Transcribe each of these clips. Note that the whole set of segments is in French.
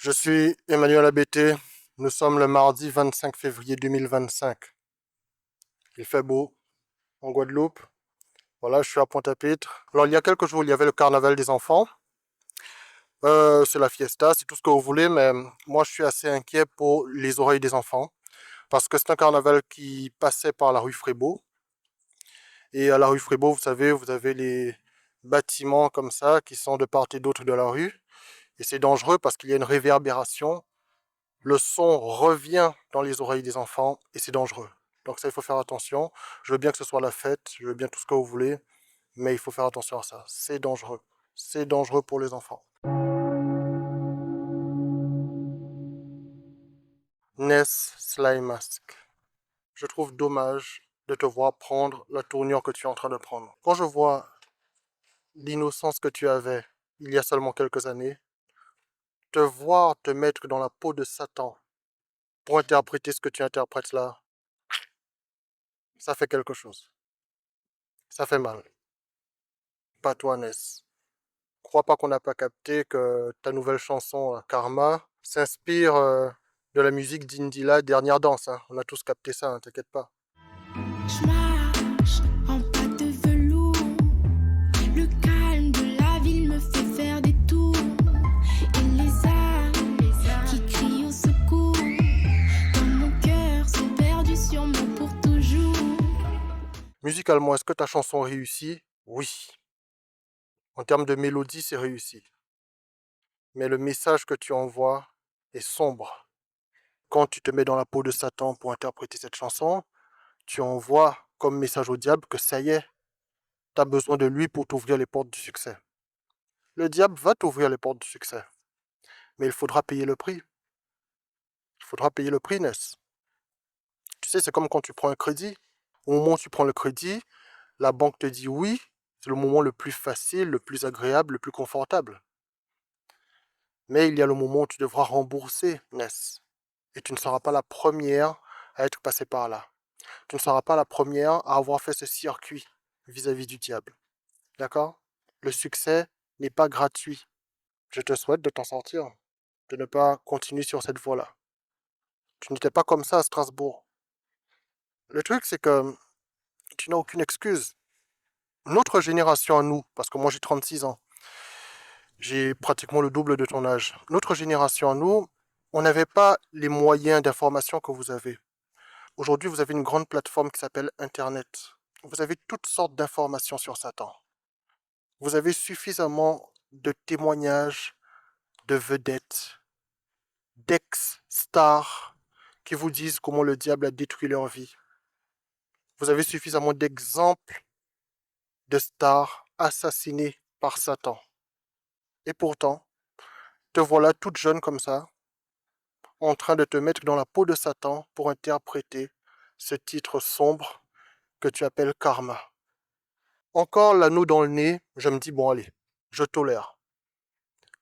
Je suis Emmanuel Abété. Nous sommes le mardi 25 février 2025. Il fait beau en Guadeloupe. Voilà, je suis à Pointe-à-Pitre. Alors, il y a quelques jours, il y avait le carnaval des enfants. C'est la fiesta, c'est tout ce que vous voulez, mais moi, je suis assez inquiet pour les oreilles des enfants parce que c'est un carnaval qui passait par la rue Frébeau. Et à la rue Frébeau, vous savez, vous avez les bâtiments comme ça qui sont de part et d'autre de la rue. Et c'est dangereux parce qu'il y a une réverbération. Le son revient dans les oreilles des enfants et c'est dangereux. Donc ça, il faut faire attention. Je veux bien que ce soit la fête, je veux bien tout ce que vous voulez, mais il faut faire attention à ça. C'est dangereux. C'est dangereux pour les enfants. Ness Sly Mask. Je trouve dommage de te voir prendre la tournure que tu es en train de prendre. Quand je vois l'innocence que tu avais il y a seulement quelques années, te voir te mettre dans la peau de Satan pour interpréter ce que tu interprètes là, ça fait quelque chose. Ça fait mal. Pas toi, Ness. Crois pas qu'on n'a pas capté que ta nouvelle chanson, Karma, s'inspire de la musique d'Indila, Dernière Danse. Hein. On a tous capté ça, hein, t'inquiète pas. Je marche en pas de velours. Le calme de la ville me fait faire des tours. Et les âmes qui crient au secours. Dans mon cœur sont perdus sûrement pour toujours. Musicalement, est-ce que ta chanson réussit? Oui. En termes de mélodie, c'est réussi. Mais le message que tu envoies est sombre. Quand tu te mets dans la peau de Satan pour interpréter cette chanson, tu envoies comme message au diable que ça y est, tu as besoin de lui pour t'ouvrir les portes du succès. Le diable va t'ouvrir les portes du succès. Mais il faudra payer le prix. Il faudra payer le prix, Ness. Tu sais, c'est comme quand tu prends un crédit. Au moment où tu prends le crédit, la banque te dit oui, c'est le moment le plus facile, le plus agréable, le plus confortable. Mais il y a le moment où tu devras rembourser, Ness. Et tu ne seras pas la première à être passée par là. Tu ne seras pas la première à avoir fait ce circuit vis-à-vis du diable. D'accord? Le succès n'est pas gratuit. Je te souhaite de t'en sortir, de ne pas continuer sur cette voie-là. Tu n'étais pas comme ça à Strasbourg. Le truc, c'est que tu n'as aucune excuse. Notre génération à nous, parce que moi j'ai 36 ans, j'ai pratiquement le double de ton âge. Notre génération à nous, on n'avait pas les moyens d'information que vous avez. Aujourd'hui, vous avez une grande plateforme qui s'appelle Internet. Vous avez toutes sortes d'informations sur Satan. Vous avez suffisamment de témoignages, de vedettes, d'ex-stars qui vous disent comment le diable a détruit leur vie. Vous avez suffisamment d'exemples de stars assassinées par Satan. Et pourtant, te voilà toute jeune comme ça, en train de te mettre dans la peau de Satan pour interpréter ce titre sombre que tu appelles Karma. Encore l'anneau dans le nez, je me dis, bon allez, je tolère.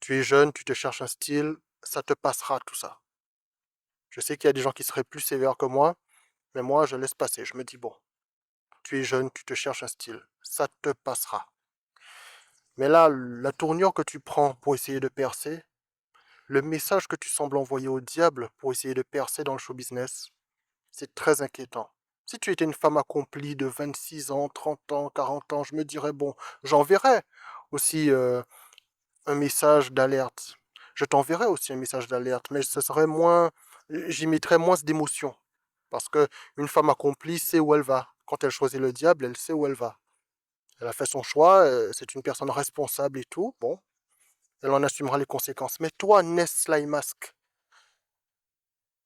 Tu es jeune, tu te cherches un style, ça te passera tout ça. Je sais qu'il y a des gens qui seraient plus sévères que moi, mais moi je laisse passer, je me dis, bon, tu es jeune, tu te cherches un style, ça te passera. Mais là, la tournure que tu prends pour essayer de percer, le message que tu sembles envoyer au diable pour essayer de percer dans le show business, c'est très inquiétant. Si tu étais une femme accomplie de 26 ans, 30 ans, 40 ans, je me dirais, bon, j'enverrais aussi un message d'alerte. Je t'enverrai aussi un message d'alerte, mais ce serait moins, j'y mettrais moins d'émotion. Parce que une femme accomplie sait où elle va. Quand elle choisit le diable, elle sait où elle va. Elle a fait son choix, c'est une personne responsable et tout, bon, elle en assumera les conséquences. Mais toi, Ness Sly Mask,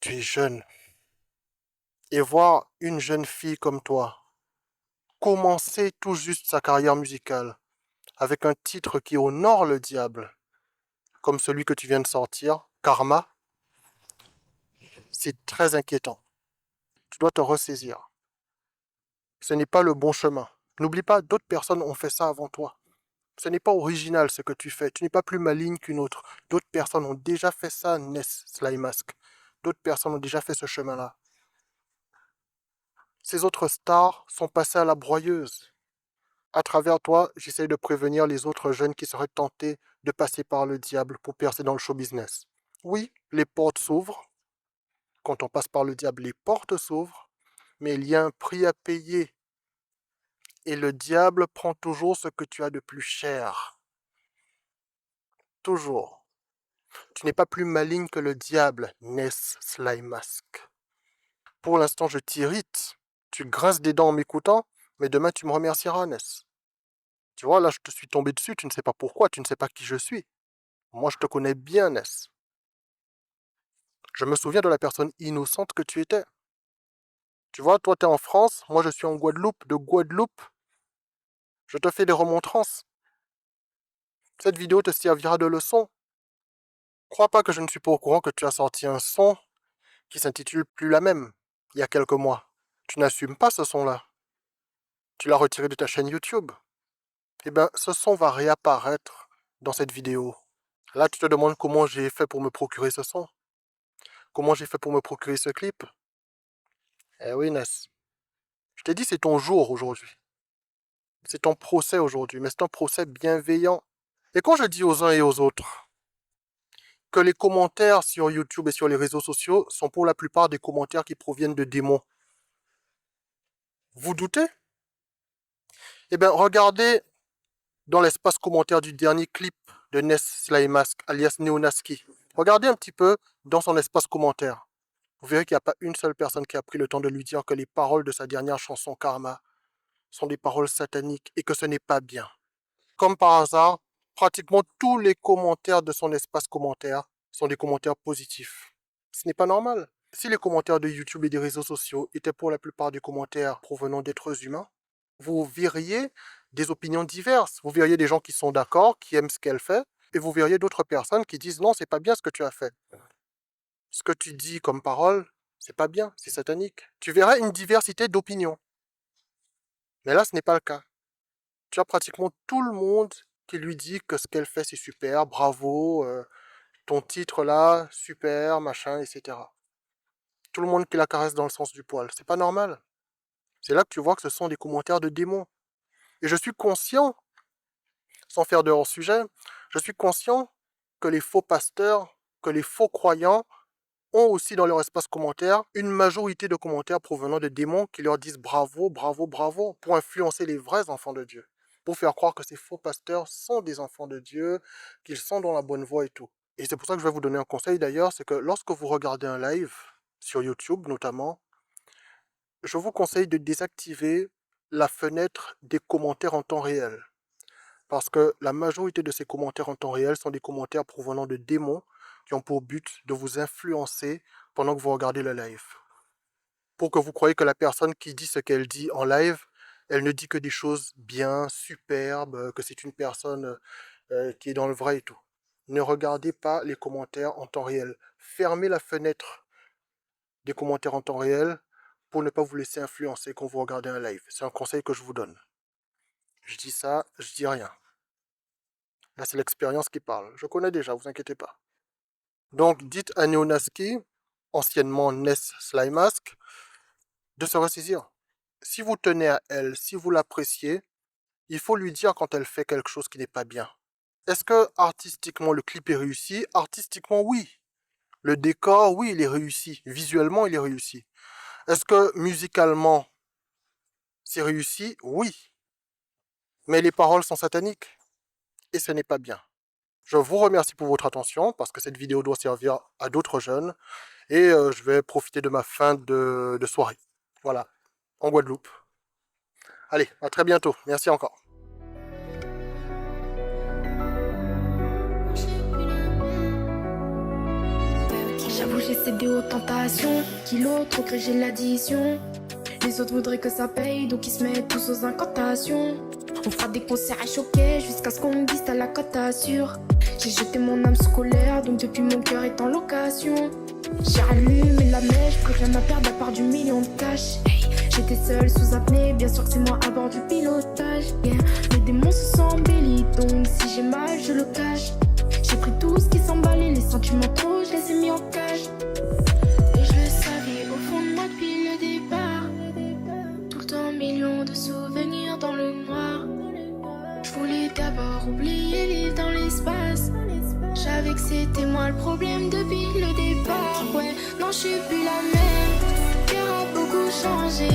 tu es jeune. Et voir une jeune fille comme toi commencer tout juste sa carrière musicale avec un titre qui honore le diable, comme celui que tu viens de sortir, Karma, c'est très inquiétant. Tu dois te ressaisir. Ce n'est pas le bon chemin. N'oublie pas, d'autres personnes ont fait ça avant toi. Ce n'est pas original ce que tu fais. Tu n'es pas plus maligne qu'une autre. D'autres personnes ont déjà fait ça, Ness Sly Mask. D'autres personnes ont déjà fait ce chemin-là. Ces autres stars sont passées à la broyeuse. À travers toi, j'essaie de prévenir les autres jeunes qui seraient tentés de passer par le diable pour percer dans le show business. Oui, les portes s'ouvrent. Quand on passe par le diable, les portes s'ouvrent. Mais il y a un prix à payer. Et le diable prend toujours ce que tu as de plus cher. Toujours. Tu n'es pas plus maligne que le diable, Ness Slymask. Pour l'instant, je t'irrite. Tu grinces des dents en m'écoutant, mais demain tu me remercieras, Ness. Tu vois, là, je te suis tombé dessus, tu ne sais pas pourquoi, tu ne sais pas qui je suis. Moi, je te connais bien, Ness. Je me souviens de la personne innocente que tu étais. Tu vois, toi, tu es en France, moi, je suis en Guadeloupe. De Guadeloupe, je te fais des remontrances. Cette vidéo te servira de leçon. Crois pas que je ne suis pas au courant que tu as sorti un son qui s'intitule Plus la même, il y a quelques mois. Tu n'assumes pas ce son-là. Tu l'as retiré de ta chaîne YouTube. Eh bien, ce son va réapparaître dans cette vidéo. Là, tu te demandes comment j'ai fait pour me procurer ce son. Comment j'ai fait pour me procurer ce clip. Eh oui, Ness. Je t'ai dit, c'est ton jour aujourd'hui. C'est ton procès aujourd'hui, mais c'est un procès bienveillant. Et quand je dis aux uns et aux autres que les commentaires sur YouTube et sur les réseaux sociaux sont pour la plupart des commentaires qui proviennent de démons, vous doutez? Eh bien, regardez dans l'espace commentaire du dernier clip de Ness Slymask, alias Neonaski. Regardez un petit peu dans son espace commentaire. Vous verrez qu'il n'y a pas une seule personne qui a pris le temps de lui dire que les paroles de sa dernière chanson Karma sont des paroles sataniques et que ce n'est pas bien. Comme par hasard, pratiquement tous les commentaires de son espace commentaire sont des commentaires positifs. Ce n'est pas normal. Si les commentaires de YouTube et des réseaux sociaux étaient pour la plupart des commentaires provenant d'êtres humains, vous verriez des opinions diverses. Vous verriez des gens qui sont d'accord, qui aiment ce qu'elle fait, et vous verriez d'autres personnes qui disent non, c'est pas bien ce que tu as fait. Ce que tu dis comme parole, c'est pas bien, c'est satanique. Tu verrais une diversité d'opinions. Mais là, ce n'est pas le cas. Tu as pratiquement tout le monde qui lui dit que ce qu'elle fait, c'est super, bravo, ton titre là, super, machin, etc. Tout le monde qui la caresse dans le sens du poil. C'est pas normal. C'est là que tu vois que ce sont des commentaires de démons. Et je suis conscient, sans faire de hors-sujet, je suis conscient que les faux pasteurs, que les faux croyants ont aussi dans leur espace commentaire une majorité de commentaires provenant de démons qui leur disent bravo, bravo, bravo, pour influencer les vrais enfants de Dieu. Pour faire croire que ces faux pasteurs sont des enfants de Dieu, qu'ils sont dans la bonne voie et tout. Et c'est pour ça que je vais vous donner un conseil d'ailleurs, c'est que lorsque vous regardez un live, sur YouTube notamment, je vous conseille de désactiver la fenêtre des commentaires en temps réel. Parce que la majorité de ces commentaires en temps réel sont des commentaires provenant de démons qui ont pour but de vous influencer pendant que vous regardez le live. Pour que vous croyez que la personne qui dit ce qu'elle dit en live, elle ne dit que des choses bien, superbes, que c'est une personne qui est dans le vrai et tout. Ne regardez pas les commentaires en temps réel. Fermez la fenêtre des commentaires en temps réel pour ne pas vous laisser influencer quand vous regardez un live. C'est un conseil que je vous donne. Je dis ça, je dis rien. Là, c'est l'expérience qui parle. Je connais déjà, vous inquiétez pas. Donc, dites à Neonaski, anciennement Ness Slymask, de se ressaisir. Si vous tenez à elle, si vous l'appréciez, il faut lui dire quand elle fait quelque chose qui n'est pas bien. Est-ce que artistiquement le clip est réussi? Artistiquement, oui. Le décor, oui, il est réussi. Visuellement, il est réussi. Est-ce que musicalement, c'est réussi? Oui. Mais les paroles sont sataniques. Et ce n'est pas bien. Je vous remercie pour votre attention, parce que cette vidéo doit servir à d'autres jeunes. Et je vais profiter de ma fin de soirée. Voilà, en Guadeloupe. Allez, à très bientôt. Merci encore. J'avoue, j'ai cédé aux tentations. Kilo, trop que j'ai l'addition. Les autres voudraient que ça paye, donc ils se mettent tous aux incantations. On fera des concerts à choquer jusqu'à ce qu'on me dise t'as la cote sûre. J'ai jeté mon âme scolaire, donc depuis mon cœur est en location. J'ai rallumé la mèche, plus rien à perdre à part du million de cash. Hey, j'étais seule sous apnée, bien sûr que c'est moi à bord du pilotage. Yeah. Les démons se sont embellis, donc si j'ai mal, je le cache. J'ai pris tout ce qui s'emballait, les sentiments trop, je les ai mis en cage. Et je le savais au fond de moi depuis le départ. Tout le temps, millions de souvenirs dans le noir. Je voulais d'abord oublier, vivre dans l'espace. savais que c'était moi le problème depuis le départ. Ouais, non, je suis plus la même. Cœur a beaucoup changé.